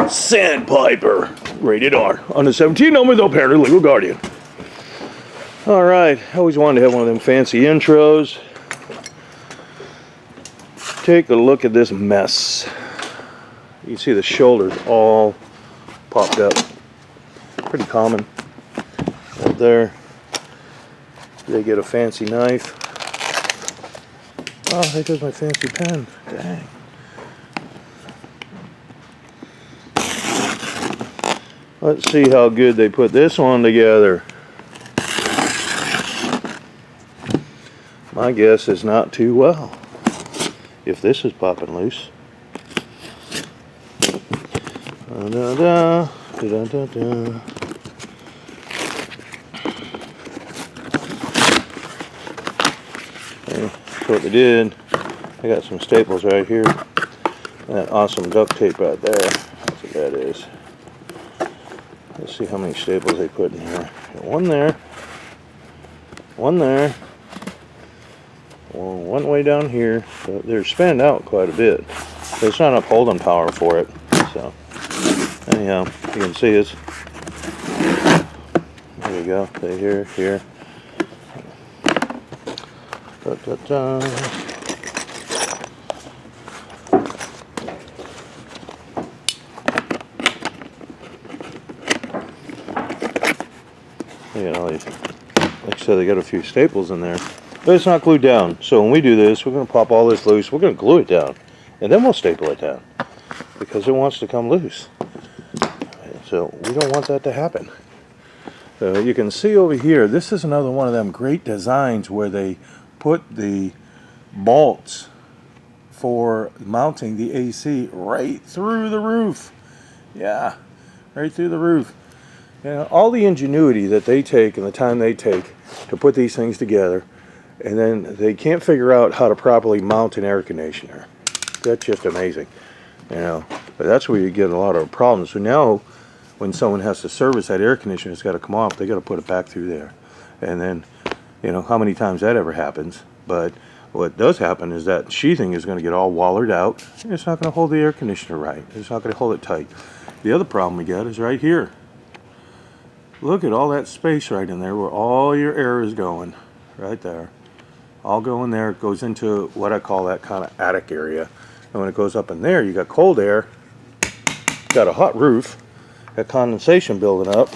Sandpiper, rated R, on the 17 number, the parent legal guardian. All right, I always wanted to have one of them fancy intros. Take a look at this mess. You can see the shoulders all popped up. Pretty common. Up there, they get a fancy knife. Oh, there goes my fancy pen. Dang. Let's see how good they put this one together. My guess is not too well, if this is popping loose. Da-da-da, da-da-da-da. Okay, that's what they did. I got some staples right here. That awesome duct tape right there. That's what that is. Let's see how many staples they put in here. One there. One there. One way down here. So they're spanned out quite a bit. There's not enough holding power for it. So anyhow, you can see it's. There you go. Here, here. Da, da, da. You know, like I said, they got a few staples in there, but it's not glued down. So when we do this, we're going to pop all this loose. We're going to glue it down, and then we'll staple it down because it wants to come loose. So we don't want that to happen. So you can see over here, this is another one of them great designs where they put the bolts for mounting the AC right through the roof. Yeah, right through the roof. You know, all the ingenuity that they take and the time they take to put these things together, and then they can't figure out how to properly mount an air conditioner. That's just amazing, you know. But that's where you get a lot of problems. So now, when someone has to service that air conditioner, it's got to come off. They got to put it back through there, and then, you know, how many times that ever happens. But what does happen is that sheathing is going to get all wallered out, and it's not going to hold the air conditioner right. It's not going to hold it tight. The other problem we got is right here. Look at all that space right in there where all your air is going, right there. All going there. It goes into what I call that kind of attic area. And when it goes up in there, you got cold air, got a hot roof, got condensation building up.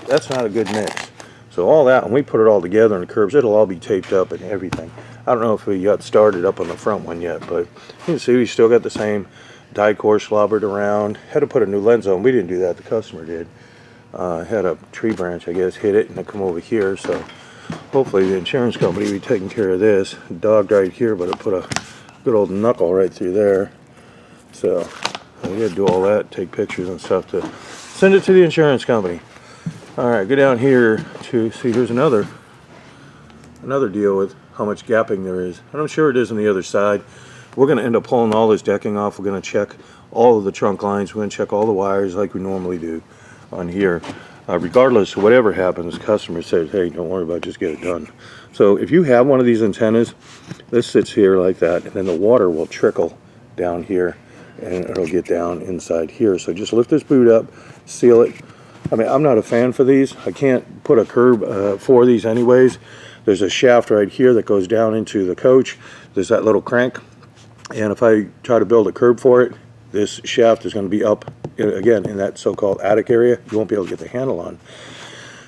That's not a good mix. So all that, when we put it all together in the curves, it'll all be taped up and everything. I don't know if we got started up on the front one yet, but you can see we still got the same die core slobbered around. Had to put a new lens on. We didn't do that. The customer did. Had a tree branch, I guess, hit it and it come over here. So hopefully the insurance company will be taking care of this. Dogged right here, but it put a good old knuckle right through there. So we got to do all that, take pictures and stuff to send it to the insurance company. All right, go down here to see. Here's another deal with how much gapping there is, and I'm sure it is on the other side. We're going to end up pulling all this decking off. We're going to check all of the trunk lines. We're going to check all the wires like we normally do on here. Regardless of whatever happens, the customer says, hey, don't worry about it, just get it done. So if you have one of these antennas, this sits here like that, and then the water will trickle down here, and it'll get down inside here. So just lift this boot up, seal it. I mean, I'm not a fan for these. I can't put a curb for these anyways. There's a shaft right here that goes down into the coach. There's that little crank, and if I try to build a curb for it, this shaft is going to be up, again, in that so-called attic area. You won't be able to get the handle on.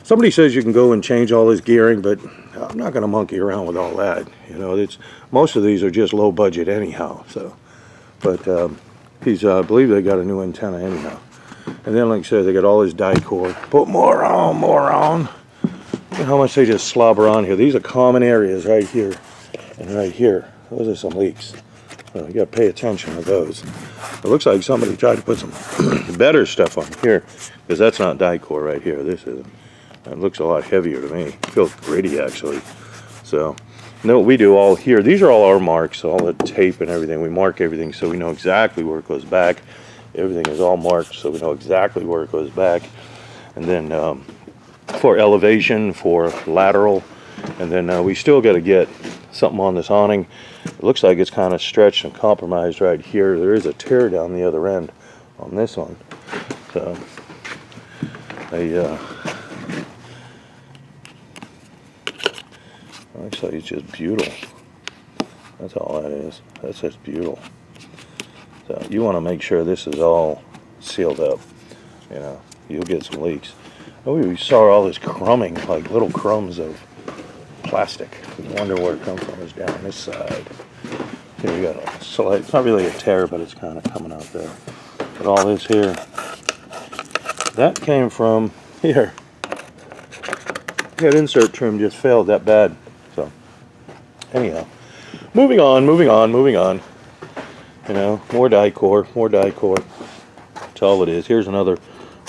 Somebody says you can go and change all this gearing, but I'm not going to monkey around with all that. You know, most of these are just low budget anyhow. So, but I believe they got a new antenna anyhow. And then, like I said, they got all this die core. Put more on, more on. Look at how much they just slobber on here. These are common areas right here and right here. Those are some leaks. You got to pay attention to those. It looks like somebody tried to put some better stuff on here, because that's not die core right here. This isn't. It looks a lot heavier to me. It feels gritty actually. So, you know what we do all here? These are all our marks, all the tape and everything. We mark everything so we know exactly where it goes back. Everything is all marked so we know exactly where it goes back. And then for elevation, for lateral, and then we still got to get something on this awning. It looks like it's kind of stretched and compromised right here. There is a tear down the other end on this one. So actually, it's just beautiful. That's all that is. That's just beautiful. So you want to make sure this is all sealed up. You know, you'll get some leaks. Oh, we saw all this crumbing, like little crumbs of plastic. I wonder where it comes from. It's down this side. Here we got a slight, it's not really a tear, but it's kind of coming out there. But all this here, that came from here. That insert trim just failed that bad. So, anyhow, moving on. You know, more die core. That's all it is. Here's another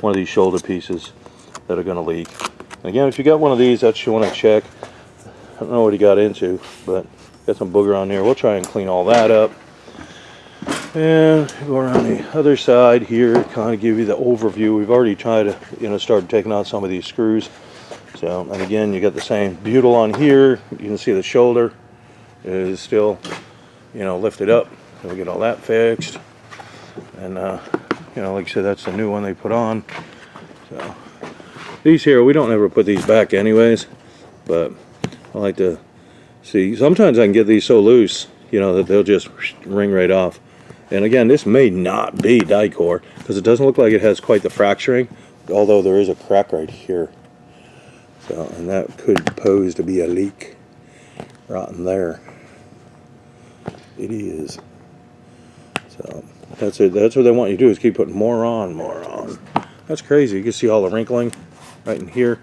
one of these shoulder pieces that are going to leak. And again, if you got one of these, that's what you want to check. I don't know what he got into, but got some booger on there. We'll try and clean all that up. And go around the other side here, kind of give you the overview. We've already tried to, you know, start taking out some of these screws. So, and again, you got the same butyl on here. You can see the shoulder is still, you know, lifted up. So we get all that fixed. And, you know, like I said, that's the new one they put on. So, these here, we don't ever put these back anyways. But I like to see, sometimes I can get these so loose, you know, that they'll just ring right off. And again, this may not be die core because it doesn't look like it has quite the fracturing, although there is a crack right here. So, and that could pose to be a leak right in there. It is. So that's it. That's what they want you to do, is keep putting more on. That's crazy. You can see all the wrinkling right in here.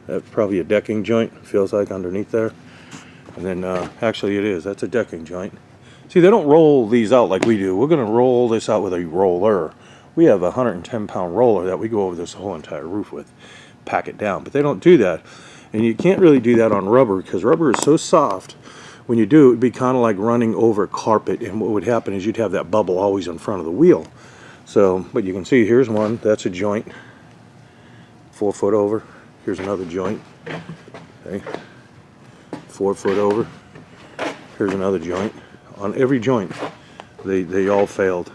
That's probably a decking joint, feels like, underneath there. And then actually it is. That's a decking joint. See, they don't roll these out like we do. We're going to roll this out with a roller. We have a 110-pound roller that we go over this whole entire roof with, pack it down. But they don't do that. And you can't really do that on rubber because rubber is so soft. When you do, it would be kind of like running over carpet. And what would happen is you'd have that bubble always in front of the wheel. So, but you can see here's one. That's a joint, 4 foot over. Here's another joint. Okay. 4 foot over. Here's another joint. On every joint, they all failed.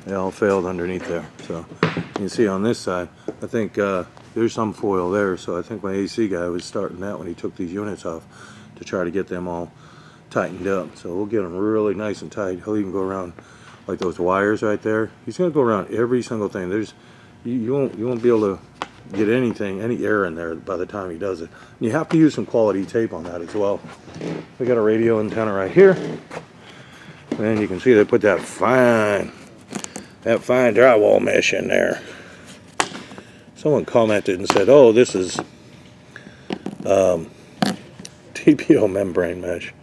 They all failed underneath there. So you can see on this side, I think there's some foil there. So I think my AC guy was starting that when he took these units off to try to get them all tightened up. So we'll get them really nice and tight. He'll even go around like those wires right there. He's going to go around every single thing. There's you won't be able to get any air in there by the time he does it. And you have to use some quality tape on that as well. We got a radio antenna right here, and you can see they put that fine drywall mesh in there. Someone commented and said, "Oh, this is TPO membrane mesh."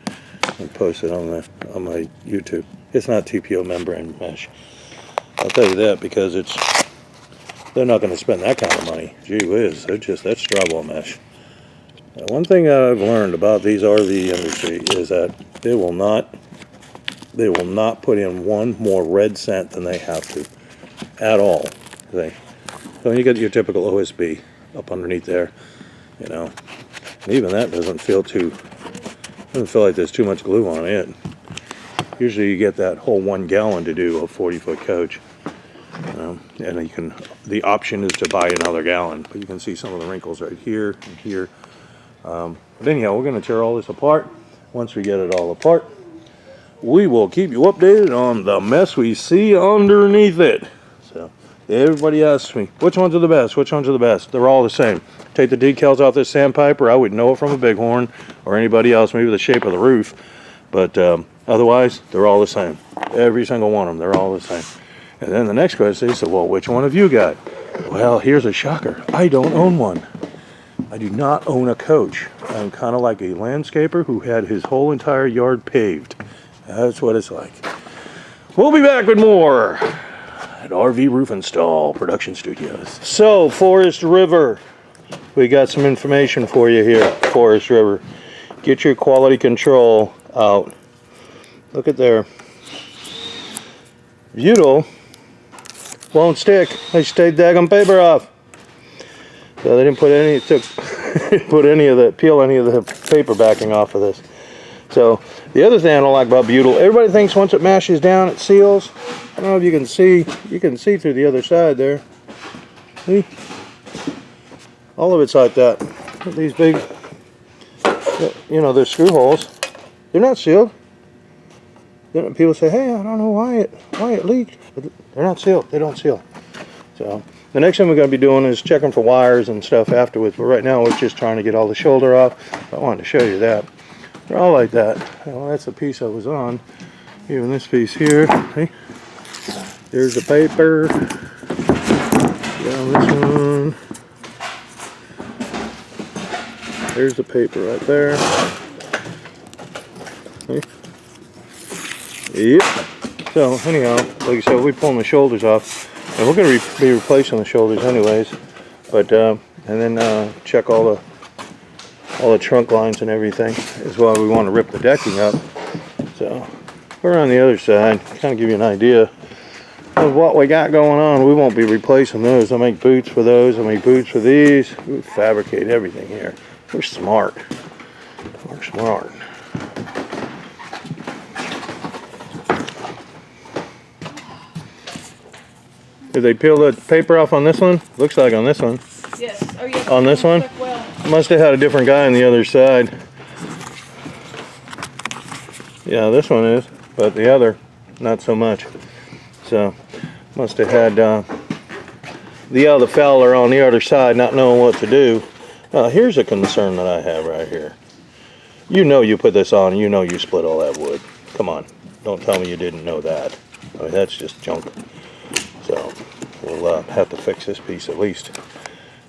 I posted on my YouTube. It's not TPO membrane mesh. I'll tell you that because they're not going to spend that kind of money. Gee whiz, that's drywall mesh. One thing I've learned about these RV industry is that they will not put in one more red cent than they have to at all. So you get your typical OSB up underneath there, you know. And even that doesn't feel like there's too much glue on it. Usually you get that whole 1 gallon to do a 40-foot coach. And the option is to buy another gallon, but you can see some of the wrinkles right here and here. But anyhow, we're going to tear all this apart. Once we get it all apart, we will keep you updated on the mess we see underneath it. So everybody asks me, which ones are the best? Which ones are the best? They're all the same. Take the decals off this Sandpiper, I would know it from a Bighorn or anybody else, maybe the shape of the roof. But otherwise, they're all the same. Every single one of them, they're all the same. And then the next question, they said, well, which one have you got? Well, here's a shocker. I don't own one. I do not own a coach. I'm kind of like a landscaper who had his whole entire yard paved. That's what it's like. We'll be back with more at RV Roof Install Production Studios. So, Forest River. We got some information for you here, Forest River. Get your quality control out. Look at there. Butyl won't stick. I stayed daggum paper off. So they didn't put any, peel any of the paper backing off of this. So the other thing I don't like about butyl, everybody thinks once it mashes down it seals. I don't know if you can see through the other side there. See? All of it's like that. These big, you know, there's screw holes. They're not sealed. Then people say, hey, I don't know why it leaked. But they're not sealed. They don't seal. So the next thing we're going to be doing is checking for wires and stuff afterwards. But right now we're just trying to get all the shoulder off. I wanted to show you that. They're all like that. Well, that's the piece I was on. Even this piece here. See? There's the paper. Down this one. There's the paper right there. See? Yep. So anyhow, like I said, we'll be pulling the shoulders off. And we're going to be replacing the shoulders anyways. But, and then check all the trunk lines and everything. Is why we want to rip the decking up. So we're on the other side. Kind of give you an idea of what we got going on. We won't be replacing those. I make boots for those. I make boots for these. We fabricate everything here. We're smart. We're smart. Did they peel the paper off on this one? Looks like on this one. Yes. Oh, yes. On this one? Well. Must have had a different guy on the other side. Yeah, this one is, but the other, not so much. So, must have had the other fella on the other side not knowing what to do. Here's a concern that I have right here. You know you put this on, you know you split all that wood. Come on, don't tell me you didn't know that. I mean, that's just junk. So, we'll have to fix this piece at least.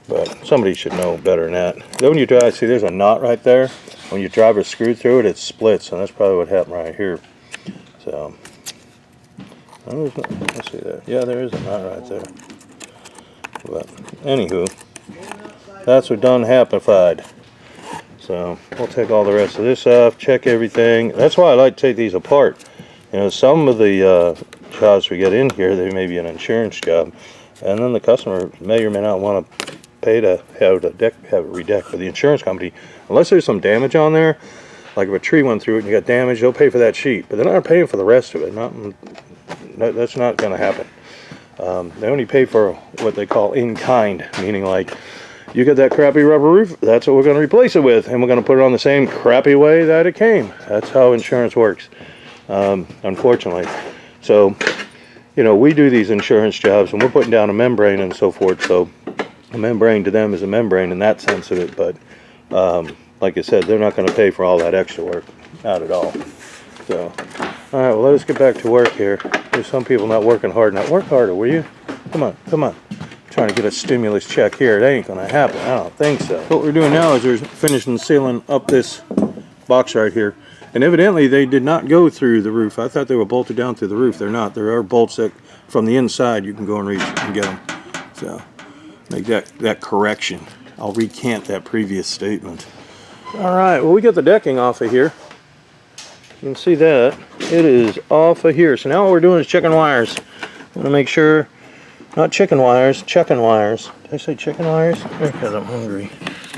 But somebody should know better than that. Then when you drive, see there's a knot right there. When you drive a screw through it, it splits, and that's probably what happened right here. So, oh, let's see there. Yeah, there is a knot right there. But anywho, that's what done happened. So we'll take all the rest of this off, check everything. That's why I like to take these apart. You know, some of the jobs we get in here, they may be an insurance job, and then the customer may or may not want to pay to have it redecked for the insurance company, unless there's some damage on there. Like if a tree went through it and you got damage, they'll pay for that sheet, but they're not paying for the rest of it. That's not going to happen. They only pay for what they call in kind, meaning like you get that crappy rubber roof, that's what we're going to replace it with, and we're going to put it on the same crappy way that it came. That's how insurance works, unfortunately. So, you know, we do these insurance jobs and we're putting down a membrane and so forth, so a membrane to them is a membrane in that sense of it, but like I said, they're not going to pay for all that extra work, not at all. So, all right, well, let us get back to work here. There's some people not working hard. Now, work harder, will you? Come on, come on. Trying to get a stimulus check here. It ain't going to happen. I don't think so. What we're doing now is we're finishing sealing up this box right here. And evidently, they did not go through the roof. I thought they were bolted down through the roof. They're not. There are bolts that, from the inside, you can go and reach and get them. So, make that correction. I'll recant that previous statement. All right, well, we got the decking off of here. You can see that. It is off of here. So now what we're doing is checking wires. I want to make sure, not chicken wires, checking wires. Did I say chicken wires? Because I'm hungry.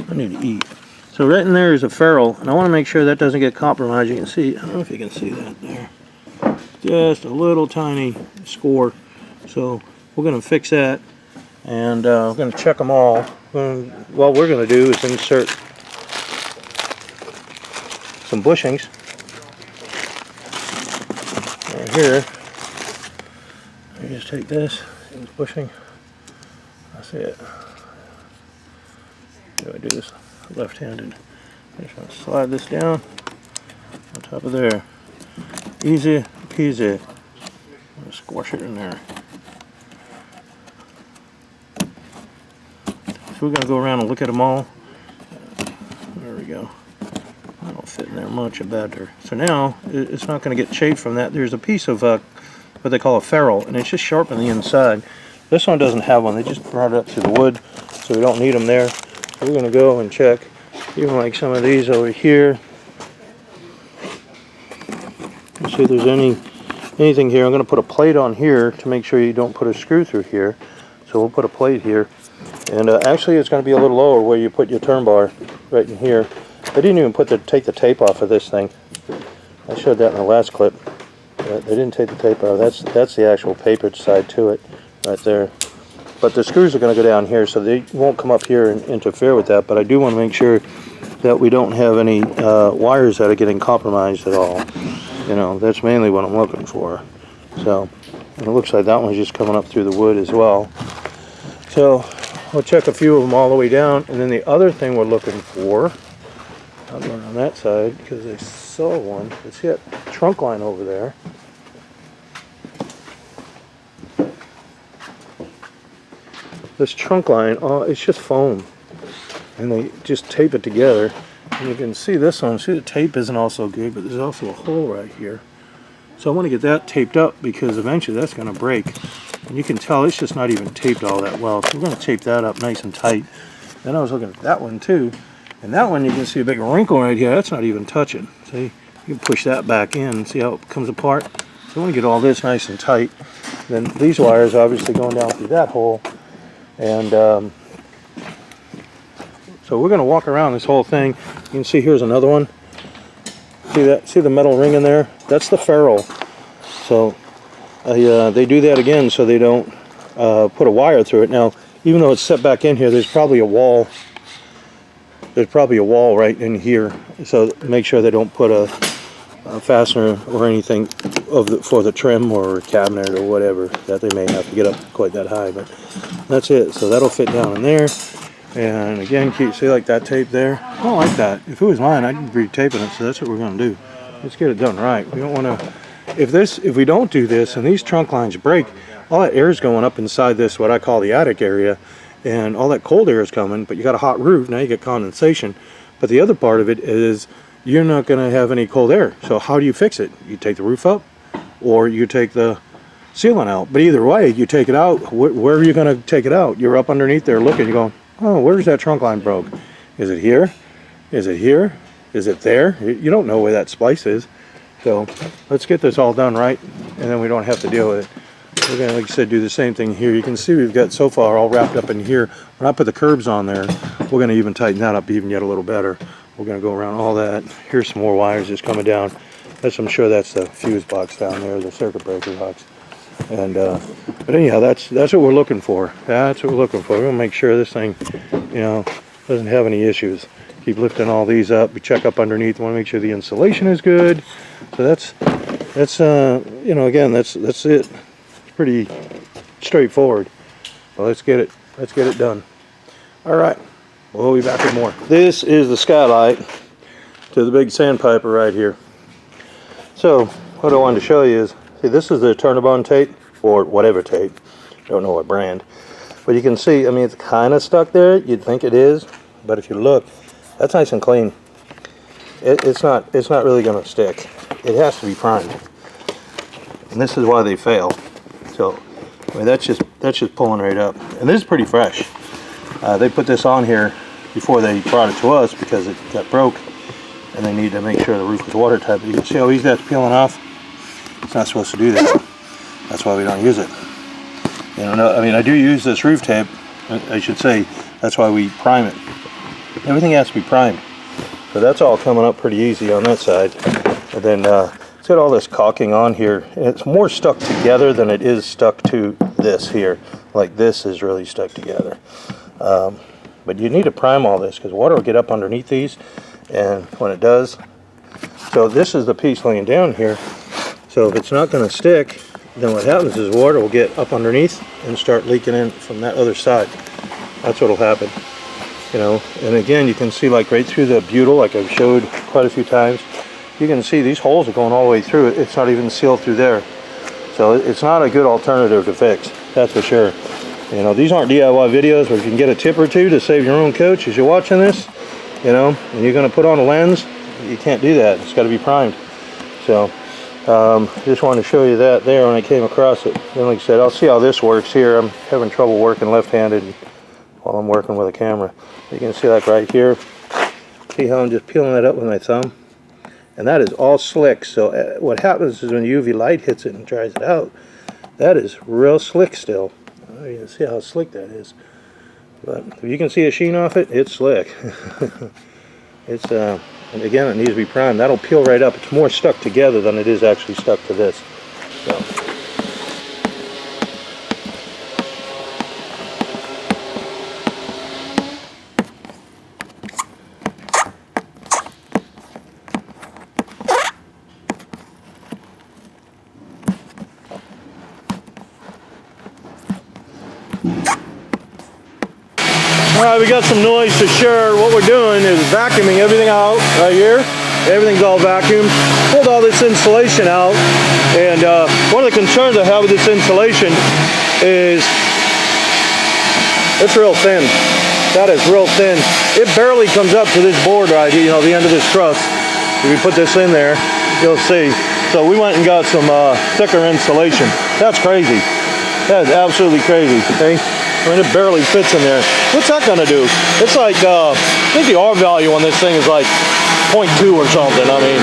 I need to eat. So right in there is a ferrule, and I want to make sure that doesn't get compromised. You can see, I don't know if you can see that there. Just a little tiny score. So we're going to fix that, and we're going to check them all. What we're going to do is insert some bushings right here. You just take this, and it's bushing. That's it. Do I do this left-handed? I'm just going to slide this down on top of there. Easy peasy. I'm going to squash it in there. So we're going to go around and look at them all. There we go. I don't fit in there much about there. So now it's not going to get chafed from that. There's a piece of what they call a ferrule, and it's just sharp on the inside. This one doesn't have one. They just brought it up through the wood, so we don't need them there. So we're going to go and check, even like some of these over here. Let's see if there's anything here. I'm going to put a plate on here to make sure you don't put a screw through here. So we'll put a plate here. And actually it's going to be a little lower where you put your turn bar, right in here. I didn't even take the tape off of this thing. I showed that in the last clip. They didn't take the tape out. That's the actual paper side to it, right there. But the screws are going to go down here, so they won't come up here and interfere with that. But I do want to make sure that we don't have any wires that are getting compromised at all. You know, that's mainly what I'm looking for. So, and it looks like that one's just coming up through the wood as well. So, we'll check a few of them all the way down. And then the other thing we're looking for, I'm going on that side because I saw one. Let's see that trunk line over there. This trunk line, oh, it's just foam, and they just tape it together. And you can see this one. See, the tape isn't also good, but there's also a hole right here. So I want to get that taped up because eventually that's going to break. And you can tell it's just not even taped all that well. So we're going to tape that up nice and tight. Then I was looking at that one too, and that one you can see a big wrinkle right here. That's not even touching. See, you can push that back in and see how it comes apart. So I want to get all this nice and tight. Then these wires obviously going down through that hole. And so we're going to walk around this whole thing. You can see here's another one. See that? See the metal ring in there? That's the ferrule. So they do that again so they don't put a wire through it. Now, even though it's set back in here, there's probably a wall. There's probably a wall right in here. So make sure they don't put a fastener or anything for the trim or cabinet or whatever that they may have to get up quite that high. But that's it. So that'll fit down in there. And again, see like that tape there? I don't like that. If it was mine, I'd be taping it. So that's what we're going to do. Let's get it done right. We don't want to. If we don't do this and these trunk lines break, all that air is going up inside this what I call the attic area, and all that cold air is coming. But you got a hot roof now. You get condensation. But the other part of it is you're not going to have any cold air. So how do you fix it? You take the roof up, or you take the sealant out. But either way, you take it out. Where are you going to take it out? You're up underneath there looking. You're going, oh, where's that trunk line broke? Is it here? Is it here? Is it there? You don't know where that splice is. So let's get this all done right, and then we don't have to deal with it. We're going to, like I said, do the same thing here. You can see we've got so far all wrapped up in here. When I put the curbs on there, we're going to even tighten that up even yet a little better. We're going to go around all that. Here's some more wires just coming down. I'm sure that's the fuse box down there, the circuit breaker box. And but anyhow, that's what we're looking for. That's what we're looking for. We're going to make sure this thing, you know, doesn't have any issues. Keep lifting all these up. We check up underneath. Want to make sure the insulation is good. So that's you know, again, that's it. It's pretty straightforward. Well, let's get it done. All right, we'll be back with more. This is the skylight to the big Sandpiper right here. So what I wanted to show you is, see, this is the Turnabone tape, or whatever tape. Don't know what brand, but you can see. I mean, it's kind of stuck there. You'd think it is, but if you look, that's nice and clean. It's not really going to stick. It has to be primed, and this is why they fail. So, I mean, that's just pulling right up, and this is pretty fresh. They put this on here before they brought it to us because it got broke, and they need to make sure the roof is watertight. But you can see how easy that's peeling off. It's not supposed to do that. That's why we don't use it. You know, I mean, I do use this roof tape. I should say that's why we prime it. Everything has to be primed. So that's all coming up pretty easy on that side. And then it's got all this caulking on here. And it's more stuck together than it is stuck to this here. Like this is really stuck together. But you need to prime all this because water will get up underneath these. And when it does, so this is the piece laying down here. So if it's not going to stick, then what happens is water will get up underneath and start leaking in from that other side. That's what will happen. You know, and again, you can see like right through the butyl, like I've showed quite a few times. You can see these holes are going all the way through it. It's not even sealed through there. So it's not a good alternative to fix, that's for sure. You know, these aren't DIY videos where you can get a tip or two to save your own coach as you're watching this. You know, and you're going to put on a lens, you can't do that. It's got to be primed. So just wanted to show you that there when I came across it. Then like I said, I'll see how this works here. I'm having trouble working left-handed while I'm working with a camera. You can see like right here. See how I'm just peeling that up with my thumb? And that is all slick. So what happens is when UV light hits it and dries it out, that is real slick still. You can see how slick that is. But if you can see a sheen off it, it's slick. It's And again, it needs to be primed. That'll peel right up. It's more stuck together than it is actually stuck to this. So. Alright, we got some noise to share. What we're doing is vacuuming everything out right here. Everything's all vacuumed. Pulled all this insulation out. And one of the concerns I have with this insulation is it's real thin. That is real thin. It barely comes up to this board right here, you know, the end of this truss. If we put this in there, you'll see. So we went and got some thicker insulation. That's crazy. That is absolutely crazy. Okay? I mean, it barely fits in there. What's that gonna do? It's like, I think the R value on this thing is like 0.2 or something. I mean,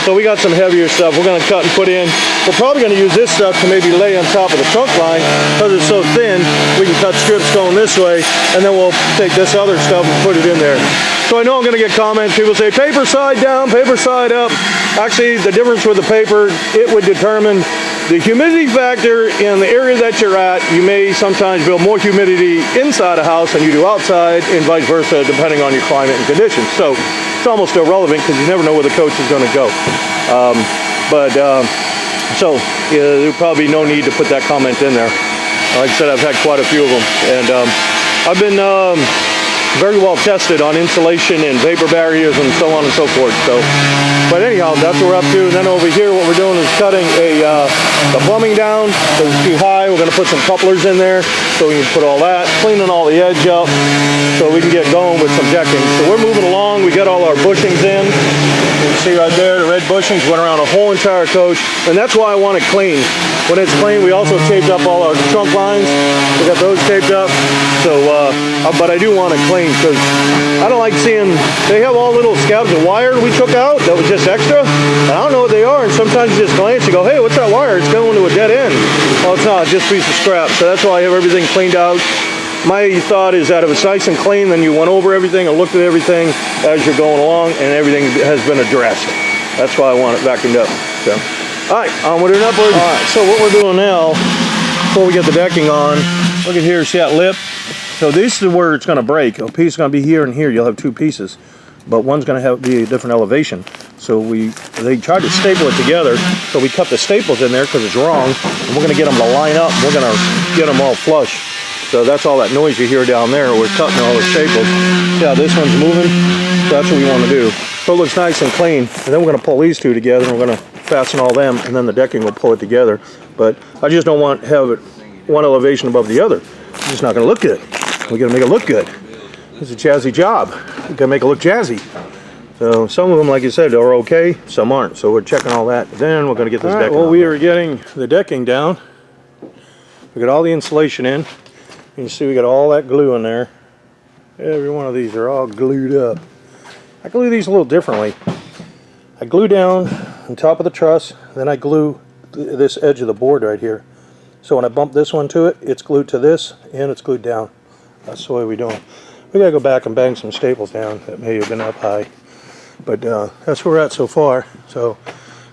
so we got some heavier stuff we're gonna cut and put in. We're probably gonna use this stuff to maybe lay on top of the trunk line because it's so thin. We can cut strips going this way, and then we'll take this other stuff and put it in there. So I know I'm gonna get comments. People say paper side down, paper side up. Actually, the difference with the paper, it would determine the humidity factor in the area that you're at. You may sometimes build more humidity inside a house than you do outside, and vice versa, depending on your climate and conditions. So it's almost irrelevant because you never know where the coach is going to go. So there's probably no need to put that comment in there. Like I said, I've had quite a few of them, and I've been very well tested on insulation and vapor barriers and so on and so forth. So, but anyhow, that's what we're up to. And then over here, what we're doing is cutting the plumbing down because it's too high. We're going to put some couplers in there so we can put all that, cleaning all the edge up so we can get going with some decking. So we're moving along. We got all our bushings in. You can see right there, the red bushings went around a whole entire coach, and that's why I want it clean. When it's clean, we also taped up all our trunk lines. We got those taped up. So, but I do want it clean because I don't like seeing, they have all little scabs of wire we took out that was just extra. And I don't know what they are, and sometimes you just glance, you go, hey, what's that wire? It's going to a dead end. Well, it's not, it's just a piece of scrap. So that's why I have everything cleaned out. My thought is that if it's nice and clean, then you went over everything and looked at everything as you're going along, and everything has been addressed. That's why I want it vacuumed up. So, all right, onward and upward. All right, so what we're doing now, before we get the decking on, look at here, see that lip? So this is where it's going to break. A piece is going to be here and here. You'll have two pieces, but one's going to be a different elevation. So they tried to staple it together, so we cut the staples in there because it's wrong, and we're going to get them to line up. We're going to get them all flush. So that's all that noise you hear down there. We're cutting all the staples. Yeah, this one's moving. So that's what we want to do. So it looks nice and clean. And then we're going to pull these two together, and we're going to fasten all them, and then the decking will pull it together. But I just don't want to have it one elevation above the other. It's just not going to look good. We got to make it look good. It's a jazzy job. We got to make it look jazzy. So some of them, like you said, are okay. Some aren't. So we're checking all that. Then we're going to get this decking. Well, we are getting the decking down. We got all the insulation in. You can see we got all that glue in there. Every one of these are all glued up. I glue these a little differently. I glue down on top of the truss, then I glue this edge of the board right here. So when I bump this one to it, it's glued to this, and it's glued down. That's the way we do it. We gotta go back and bang some staples down that may have been up high. But that's where we're at so far. So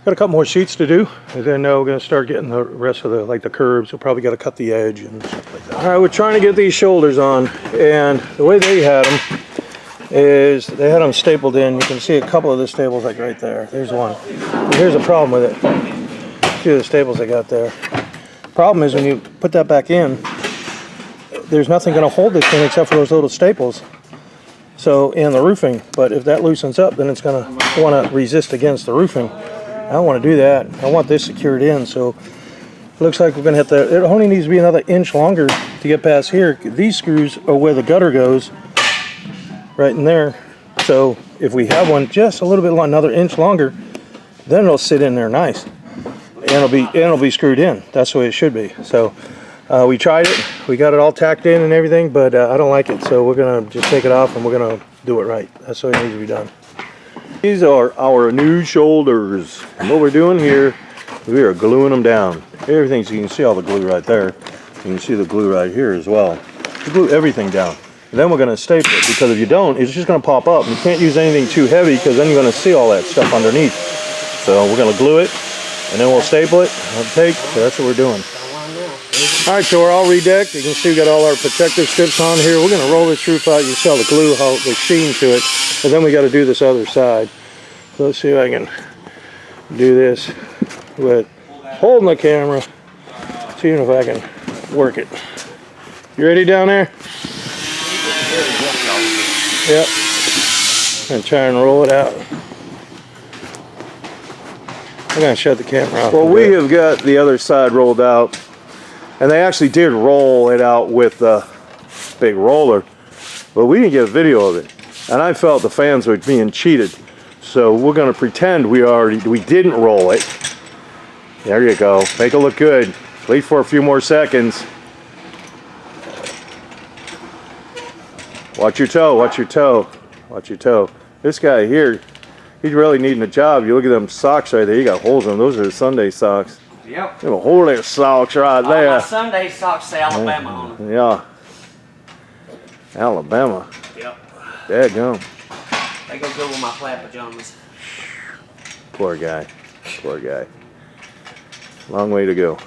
got a couple more sheets to do, and then we're gonna start getting the rest of the, like the curves. We'll probably gotta cut the edge and stuff like that. All right, we're trying to get these shoulders on, and the way they had them is they had them stapled in. You can see a couple of the staples like right there. There's one. But here's a problem with it. See the staples they got there. Problem is when you put that back in, there's nothing going to hold this thing except for those little staples. So, and the roofing. But if that loosens up, then it's going to want to resist against the roofing. I don't want to do that. I want this secured in. So it looks like we're going to hit the, it only needs to be another inch longer to get past here. These screws are where the gutter goes, right in there. So if we have one just a little bit, another inch longer, then it'll sit in there nice. And it'll be screwed in. That's the way it should be. So we tried it. We got it all tacked in and everything, but I don't like it. So we're going to just take it off and we're going to do it right. That's the way it needs to be done. These are our new shoulders. And what we're doing here, we are gluing them down. Everything, so you can see all the glue right there. You can see the glue right here as well. We glue everything down. And then we're going to staple it, because if you don't, it's just going to pop up. You can't use anything too heavy, because then you're going to see all that stuff underneath. So we're going to glue it, and then we'll staple it. So that's what we're doing. All right, so we're all redecked. You can see we got all our protective strips on here. We're going to roll this roof out. You see all the glue, how the sheen to it. And then we got to do this other side. So let's see if I can do this with holding the camera, seeing if I can work it. You ready down there? Yep. And try and roll it out. I'm going to shut the camera off. Well, we have got the other side rolled out, and they actually did roll it out with the big roller, but we didn't get a video of it, and I felt the fans were being cheated. So we're going to pretend we didn't roll it. There you go. Make it look good. Wait for a few more seconds. Watch your toe, watch your toe, watch your toe. This guy here, he's really needing a job. You look at them socks right there, you got holes in them. Those are the Sunday socks. Yep. Them holy socks right there. My Sunday socks say Alabama on them. Yeah. Alabama. Yep. Dadgum. They go good with my plaid pajamas. Poor guy. Poor guy. Long way to go.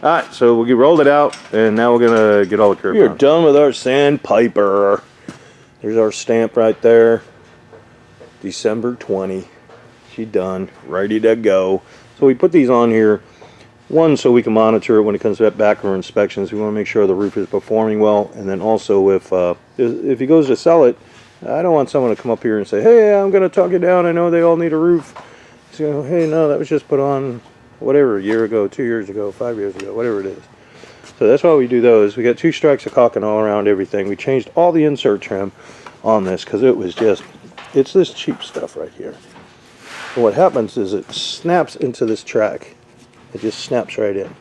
Alright, so we rolled it out, and now we're going to get all the curb. We're done with our Sandpiper. There's our stamp right there. December 20. She's done. Ready to go. So we put these on here. One, so we can monitor it when it comes back for inspections. We want to make sure the roof is performing well. And then also, if he goes to sell it, I don't want someone to come up here and say, hey, I'm going to talk it down. I know they all need a roof. So, hey, no, that was just put on whatever, a year ago, 2 years ago, 5 years ago, whatever it is. So that's why we do those. We got 2 strikes of caulking all around everything. We changed all the insert trim on this because it was just, it's this cheap stuff right here. And what happens is it snaps into this track. It just snaps right in.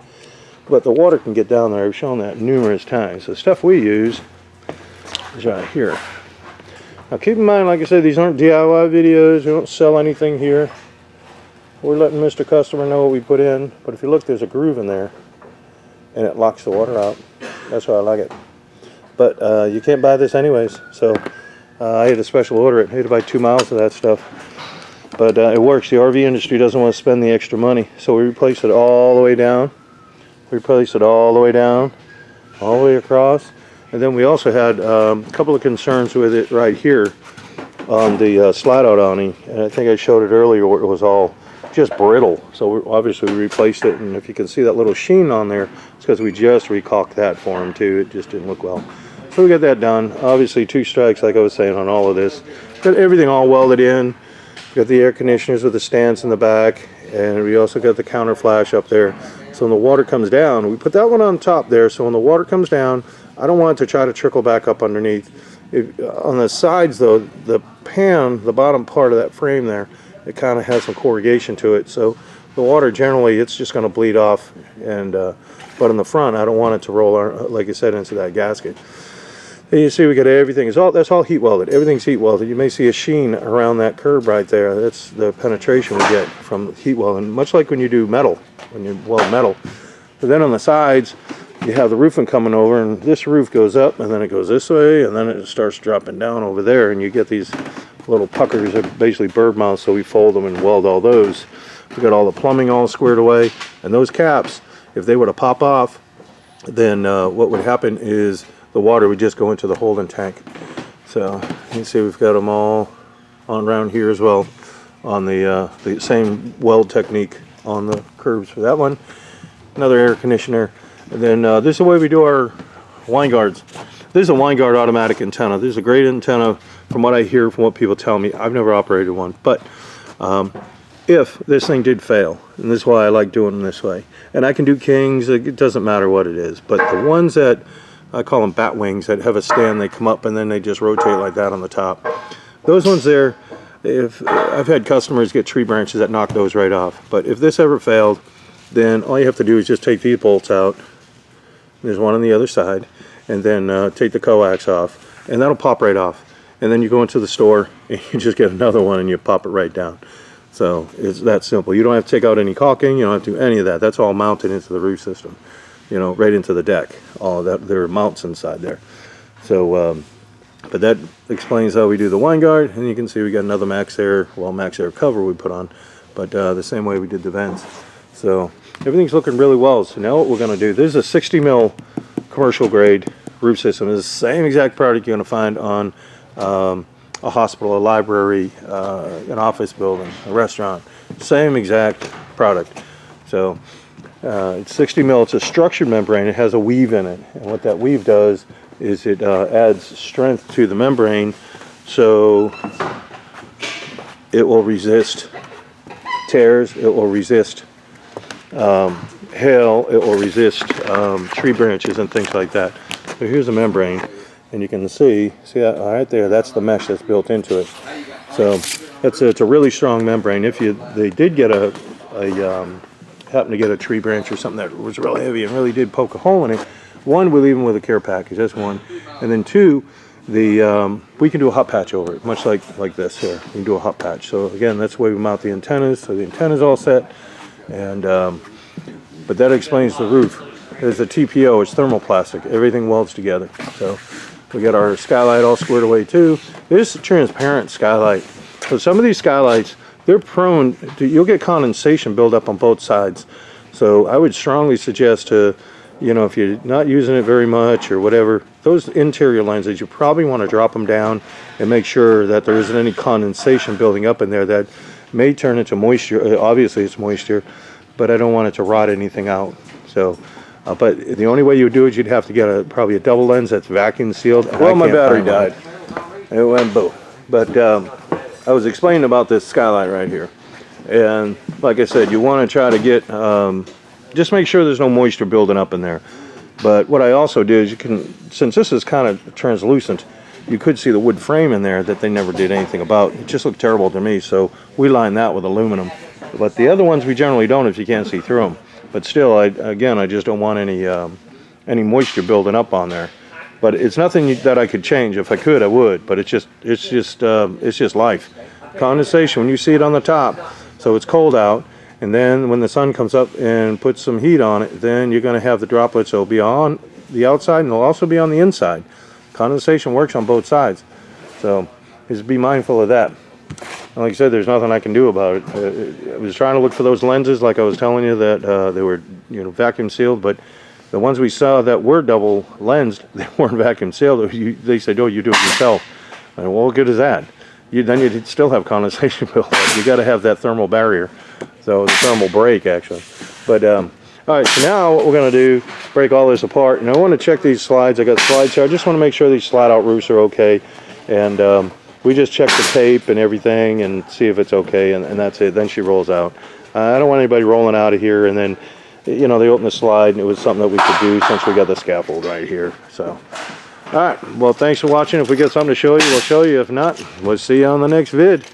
But the water can get down there. I've shown that numerous times. The stuff we use is right here. Now keep in mind, like I said, these aren't DIY videos. We don't sell anything here. We're letting Mr. Customer know what we put in. But if you look, there's a groove in there, and it locks the water out. That's why I like it. But you can't buy this anyways. So I had to special order it. I had to buy 2 miles of that stuff. But it works. The RV industry doesn't want to spend the extra money. So we replaced it all the way down. We replaced it all the way down, all the way across. And then we also had a couple of concerns with it right here on the slide-out awning. And I think I showed it earlier where it was all just brittle. So obviously we replaced it. And if you can see that little sheen on there, it's because we just recaulked that for him too. It just didn't look well. So we got that done. Obviously 2 strikes, like I was saying, on all of this. Got everything all welded in. Got the air conditioners with the stands in the back. And we also got the counter flash up there. So when the water comes down, we put that one on top there. So when the water comes down, I don't want it to try to trickle back up underneath. On the sides though, the pan, the bottom part of that frame there, it kind of has some corrugation to it. So the water generally, it's just going to bleed off. And but in the front, I don't want it to roll, like I said, into that gasket. And you see we got everything. That's all heat welded. Everything's heat welded. You may see a sheen around that curb right there. That's the penetration we get from heat welding. Much like when you do metal, when you weld metal. But then on the sides, you have the roofing coming over, and this roof goes up, and then it goes this way, and then it starts dropping down over there, and you get these little puckers that are basically bird mouths, so we fold them and weld all those. We got all the plumbing all squared away, and those caps, if they were to pop off, then what would happen is the water would just go into the holding tank. So you can see we've got them all on around here as well on the same weld technique on the curbs for that one. Another air conditioner. And then this is the way we do our wine guards. This is a wine guard automatic antenna. This is a great antenna from what I hear, from what people tell me. I've never operated one. But if this thing did fail, and this is why I like doing them this way, and I can do kings, it doesn't matter what it is, but the ones that I call them bat wings, that have a stand, they come up and then they just rotate like that on the top. Those ones there, if I've had customers get tree branches that knock those right off. But if this ever failed, then all you have to do is just take these bolts out. There's one on the other side, and then take the coax off, and that'll pop right off. And then you go into the store and you just get another one and you pop it right down. So it's that simple. You don't have to take out any caulking. You don't have to do any of that. That's all mounted into the roof system, you know, right into the deck. All that, there are mounts inside there. So But that explains how we do the wine guard, and you can see we got another Max Air, well, Max Air cover we put on, but the same way we did the vents. So everything's looking really well. So now what we're going to do, this is a 60 mil commercial grade roof system. It's the same exact product you're going to find on a hospital, a library, an office building, a restaurant. Same exact product. So it's 60 mil. It's a structured membrane. It has a weave in it, and what that weave does is it adds strength to the membrane, so it will resist tears, it will resist hail, it will resist tree branches and things like that. So here's the membrane, and you can see that right there, that's the mesh that's built into it. So it's a really strong membrane. If they did get happen to get a tree branch or something that was really heavy and really did poke a hole in it, one, we leave them with a care package. That's one, and then two, we can do a hot patch over it, much like this here. We can do a hot patch. So again, that's the way we mount the antennas. So the antenna's all set, and but that explains the roof. There's a TPO. It's thermoplastic. Everything welds together. So we got our skylight all squared away too. This is a transparent skylight. So some of these skylights, they're prone to, you'll get condensation build up on both sides. So I would strongly suggest to, you know, if you're not using it very much or whatever, those interior lenses, you probably want to drop them down and make sure that there isn't any condensation building up in there that may turn into moisture. Obviously it's moisture, but I don't want it to rot anything out. So, but the only way you would do it, you'd have to get probably a double lens that's vacuum sealed. Well, my battery died. It went boom. But I was explaining about this skylight right here. And like I said, you want to try to get, just make sure there's no moisture building up in there. But what I also did is you can, since this is kind of translucent, you could see the wood frame in there that they never did anything about. It just looked terrible to me, so we lined that with aluminum. But the other ones we generally don't if you can't see through them. But still, I just don't want any moisture building up on there. But it's nothing that I could change. If I could, I would. But it's just life. Condensation when you see it on the top, so it's cold out. And then when the sun comes up and puts some heat on it, then you're going to have the droplets. They'll be on the outside and they'll also be on the inside. Condensation works on both sides. So just be mindful of that. And like I said, there's nothing I can do about it. I was trying to look for those lenses like I was telling you that they were vacuum sealed, but the ones we saw that were double lensed, they weren't vacuum sealed. They said, oh, you do it yourself. And well, what good is that? Then you'd still have condensation build up. You got to have that thermal barrier. So the thermal break actually. But all right, so now what we're going to do, break all this apart, and I want to check these slides. I got slides here. I just want to make sure these slide out roofs are okay, and we just check the tape and everything and see if it's okay, and that's it. Then she rolls out. I don't want anybody rolling out of here and then, you know, they open the slide and it was something that we could do since we got the scaffold right here. So all right, well, thanks for watching. If we get something to show you, we'll show you. If not, we'll see you on the next vid.